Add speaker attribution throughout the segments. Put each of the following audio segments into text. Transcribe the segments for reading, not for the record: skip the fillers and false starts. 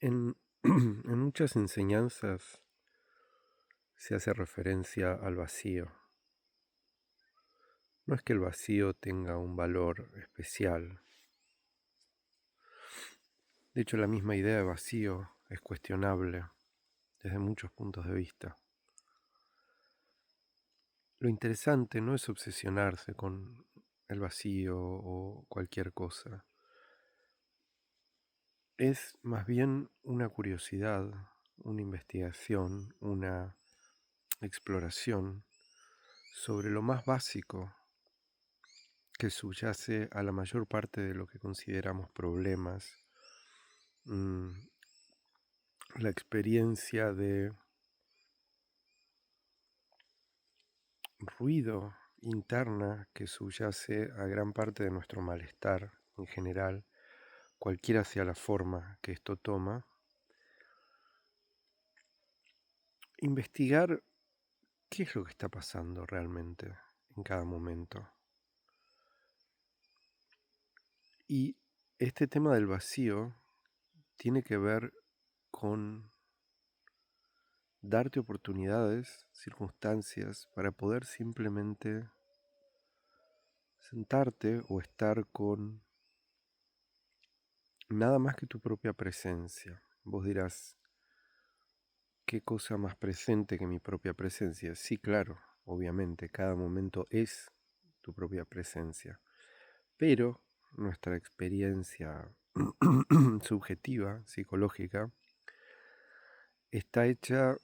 Speaker 1: En, en muchas enseñanzas se hace referencia al vacío. No es que el vacío tenga un valor especial. De hecho, la misma idea de vacío es cuestionable desde muchos puntos de vista. Lo interesante no es obsesionarse con el vacío o cualquier cosa. Es más bien una curiosidad, una investigación, una exploración sobre lo más básico que subyace a la mayor parte de lo que consideramos problemas, mm, la experiencia de ruido interna que subyace a gran parte de nuestro malestar en general, cualquiera sea la forma que esto toma. Investigar qué es lo que está pasando realmente en cada momento. Y este tema del vacío tiene que ver con darte oportunidades, circunstancias, para poder simplemente sentarte o estar con nada más que tu propia presencia. Vos dirás, ¿qué cosa más presente que mi propia presencia? Sí, claro, obviamente, cada momento es tu propia presencia. Pero nuestra experiencia subjetiva, psicológica, está hecha,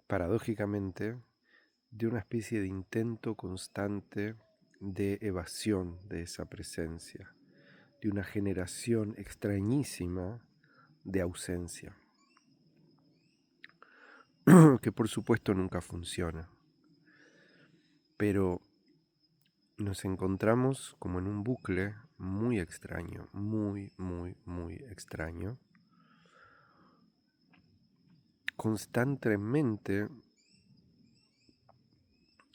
Speaker 1: paradójicamente, de una especie de intento constante de evasión de esa presencia, de una generación extrañísima de ausencia, que por supuesto nunca funciona. Pero nos encontramos como en un bucle muy extraño, muy extraño, constantemente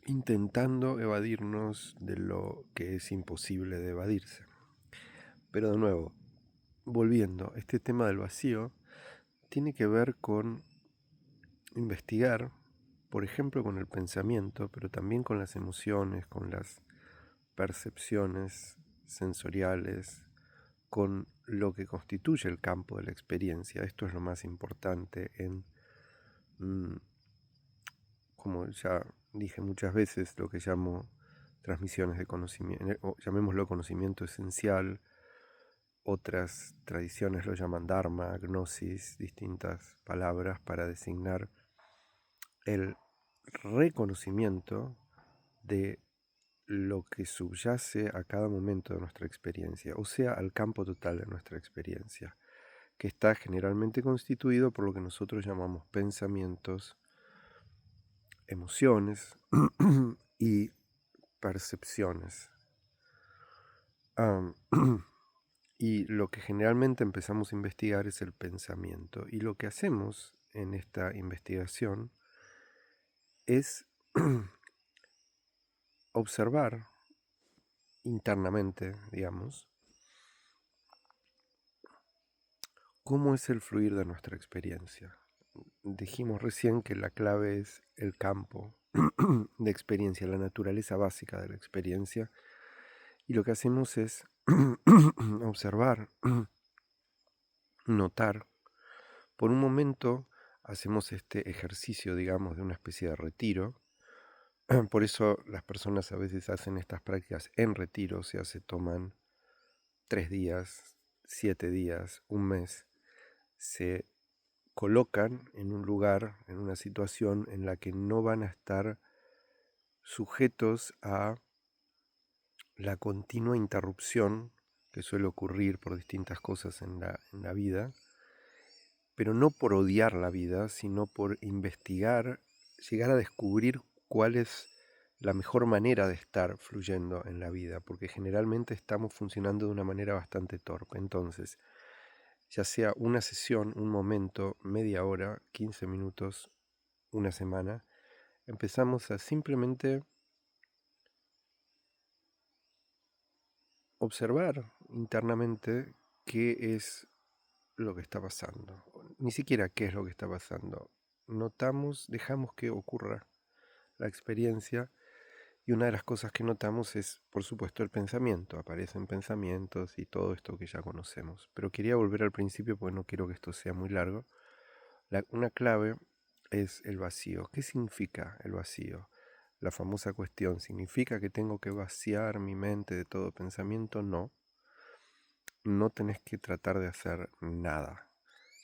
Speaker 1: intentando evadirnos de lo que es imposible de evadirse. Pero de nuevo, volviendo, este tema del vacío tiene que ver con investigar, por ejemplo, con el pensamiento, pero también con las emociones, con las percepciones sensoriales, con lo que constituye el campo de la experiencia. Esto es lo más importante en, como ya dije muchas veces, lo que llamo transmisiones de conocimiento, o llamémoslo conocimiento esencial. Otras tradiciones lo llaman dharma, gnosis, distintas palabras para designar el reconocimiento de lo que subyace a cada momento de nuestra experiencia, o sea, al campo total de nuestra experiencia, que está generalmente constituido por lo que nosotros llamamos pensamientos, emociones y percepciones. Y lo que generalmente empezamos a investigar es el pensamiento. Y lo que hacemos en esta investigación es observar internamente, digamos, cómo es el fluir de nuestra experiencia. Dijimos recién que la clave es el campo de experiencia, la naturaleza básica de la experiencia. Y lo que hacemos es observar, notar. Por un momento hacemos este ejercicio, digamos, de una especie de retiro. Por eso las personas a veces hacen estas prácticas en retiro, o sea, se toman 3 días, 7 días, un mes, se colocan en un lugar, en una situación en la que no van a estar sujetos a la continua interrupción que suele ocurrir por distintas cosas en la vida, pero no por odiar la vida, sino por investigar, llegar a descubrir cuál es la mejor manera de estar fluyendo en la vida, porque generalmente estamos funcionando de una manera bastante torpe. Entonces, ya sea una sesión, un momento, media hora, 15 minutos, una semana, empezamos a simplemente observar internamente qué es lo que está pasando. ni siquiera qué es lo que está pasando. Notamos, dejamos que ocurra la experiencia y una de las cosas que notamos es, por supuesto, el pensamiento. Aparecen pensamientos y todo esto que ya conocemos. Pero quería volver al principio porque no quiero que esto sea muy largo. Una clave es el vacío. ¿Qué significa el vacío? La famosa cuestión, ¿significa que tengo que vaciar mi mente de todo pensamiento? No. No tenés que tratar de hacer nada.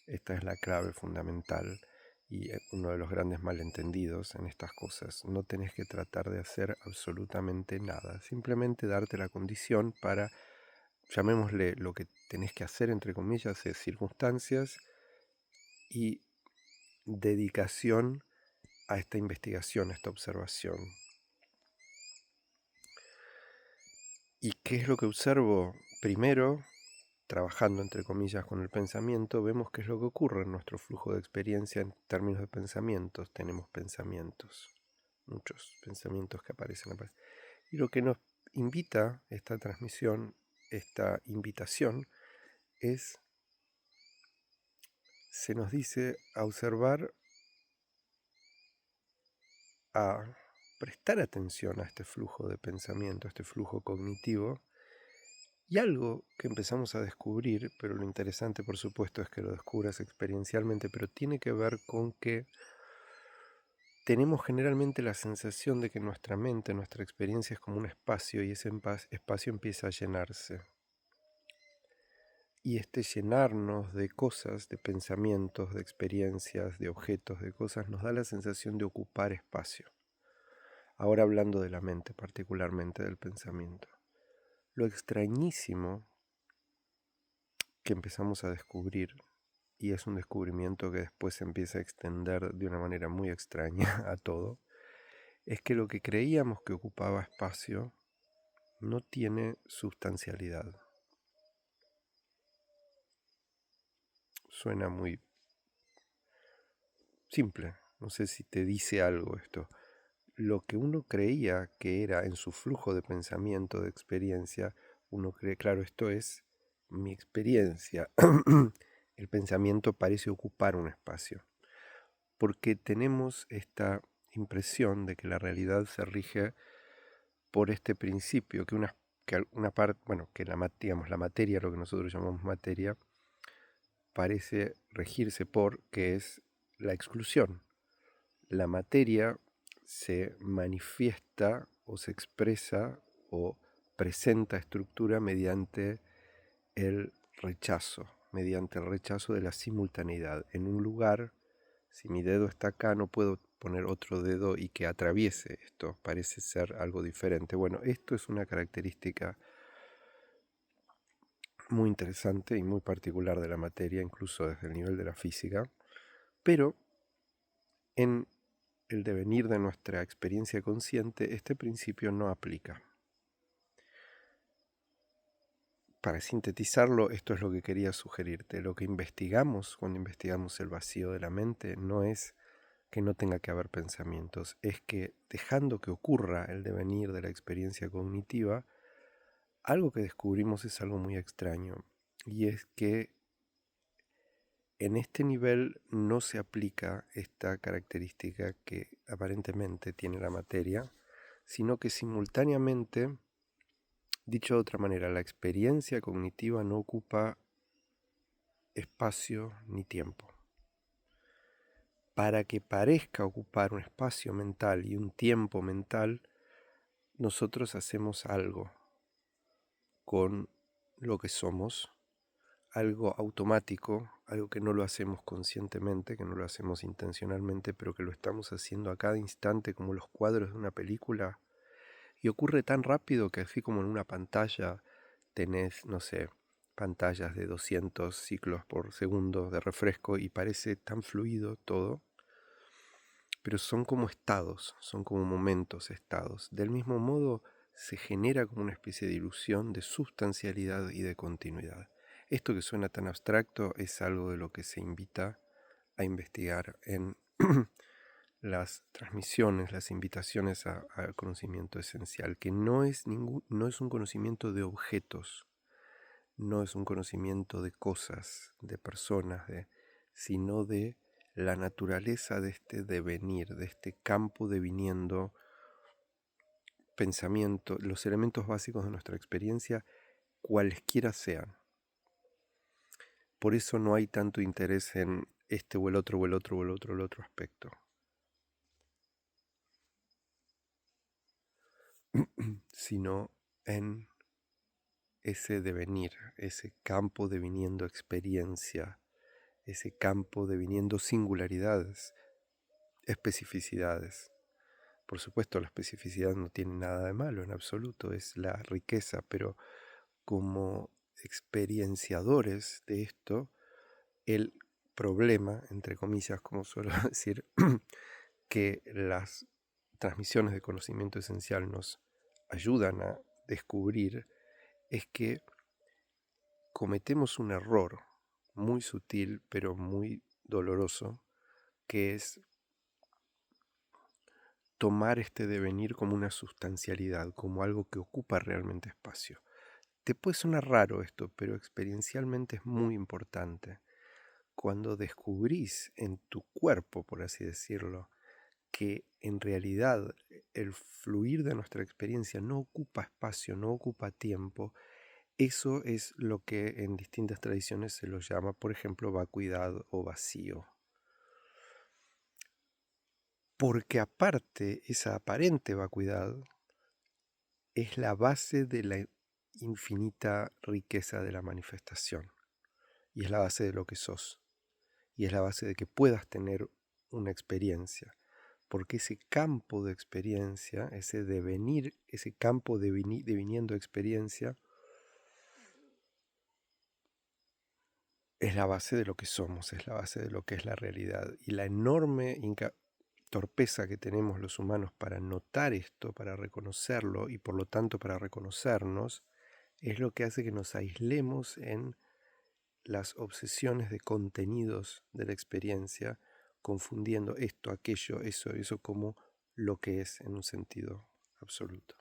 Speaker 1: Esta es la clave fundamental y uno de los grandes malentendidos en estas cosas. No tenés que tratar de hacer absolutamente nada. Simplemente darte la condición para, llamémosle lo que tenés que hacer, entre comillas, es circunstancias y dedicación a esta investigación, a esta observación. ¿Y qué es lo que observo? Primero, trabajando entre comillas con el pensamiento, vemos qué es lo que ocurre en nuestro flujo de experiencia en términos de pensamientos. Tenemos pensamientos, muchos pensamientos que aparecen. Y lo que nos invita esta transmisión, esta invitación, se nos dice a observar, a prestar atención a este flujo de pensamiento, a este flujo cognitivo. Y algo que empezamos a descubrir, pero lo interesante por supuesto es que lo descubras experiencialmente, pero tiene que ver con que tenemos generalmente la sensación de que nuestra mente, nuestra experiencia es como un espacio y ese espacio empieza a llenarse. Y este llenarnos de cosas, de pensamientos, de experiencias, de objetos, de cosas, nos da la sensación de ocupar espacio. Ahora hablando de la mente, particularmente del pensamiento. Lo extrañísimo que empezamos a descubrir, y es un descubrimiento que después se empieza a extender de una manera muy extraña a todo, es que lo que creíamos que ocupaba espacio no tiene sustancialidad. Suena muy simple, no sé si te dice algo esto. Lo que uno creía que era en su flujo de pensamiento, de experiencia, uno cree, claro, esto es mi experiencia. El pensamiento parece ocupar un espacio, porque tenemos esta impresión de que la realidad se rige por este principio, que parte, bueno, que digamos, la materia, lo que nosotros llamamos materia, parece regirse por, que es la exclusión. La materia se manifiesta o se expresa o presenta estructura mediante el mediante el rechazo de la simultaneidad. En un lugar, si mi dedo está acá, no puedo poner otro dedo y que atraviese esto. Parece ser algo diferente. Bueno, esto es una característica muy interesante y muy particular de la materia, incluso desde el nivel de la física, pero en el devenir de nuestra experiencia consciente, este principio no aplica. Para sintetizarlo, esto es lo que quería sugerirte. Lo que investigamos cuando investigamos el vacío de la mente no es que no tenga que haber pensamientos, es que dejando que ocurra el devenir de la experiencia cognitiva, algo que descubrimos es algo muy extraño, y es que en este nivel no se aplica esta característica que aparentemente tiene la materia, sino que simultáneamente, dicho de otra manera, la experiencia cognitiva no ocupa espacio ni tiempo. Para que parezca ocupar un espacio mental y un tiempo mental, nosotros hacemos algo con lo que somos, algo automático, algo que no lo hacemos conscientemente, que no lo hacemos intencionalmente, pero que lo estamos haciendo a cada instante como los cuadros de una película. Y ocurre tan rápido que así como en una pantalla tenés, no sé, pantallas de 200 ciclos por segundo de refresco y parece tan fluido todo, pero son como estados, son como momentos estados. Del mismo modo se genera como una especie de ilusión de sustancialidad y de continuidad. Esto que suena tan abstracto es algo de lo que se invita a investigar en las transmisiones, las invitaciones al conocimiento esencial, que no es un conocimiento de objetos, no es un conocimiento de cosas, de personas, sino de la naturaleza de este devenir, de este campo deviniendo pensamiento, los elementos básicos de nuestra experiencia, cualesquiera sean. Por eso no hay tanto interés en este o el otro o el otro o el otro o el otro aspecto, sino en ese devenir, ese campo deviniendo experiencia, ese campo deviniendo singularidades, especificidades. Por supuesto, la especificidad no tiene nada de malo en absoluto, es la riqueza, pero como experienciadores de esto, el problema, entre comillas, como suelo decir, que las transmisiones de conocimiento esencial nos ayudan a descubrir, es que cometemos un error muy sutil pero muy doloroso, que es tomar este devenir como una sustancialidad, como algo que ocupa realmente espacio. Te puede sonar raro esto, pero experiencialmente es muy importante. Cuando descubrís en tu cuerpo, por así decirlo, que en realidad el fluir de nuestra experiencia no ocupa espacio, no ocupa tiempo, eso es lo que en distintas tradiciones se lo llama, por ejemplo, vacuidad o vacío. Porque aparte, esa aparente vacuidad es la base de la infinita riqueza de la manifestación. Y es la base de lo que sos. Y es la base de que puedas tener una experiencia. Porque ese campo de experiencia, ese devenir, ese campo deviniendo experiencia, es la base de lo que somos, es la base de lo que es la realidad. Y la enorme torpeza que tenemos los humanos para notar esto, para reconocerlo y por lo tanto para reconocernos, es lo que hace que nos aislemos en las obsesiones de contenidos de la experiencia, confundiendo esto, aquello, eso como lo que es en un sentido absoluto.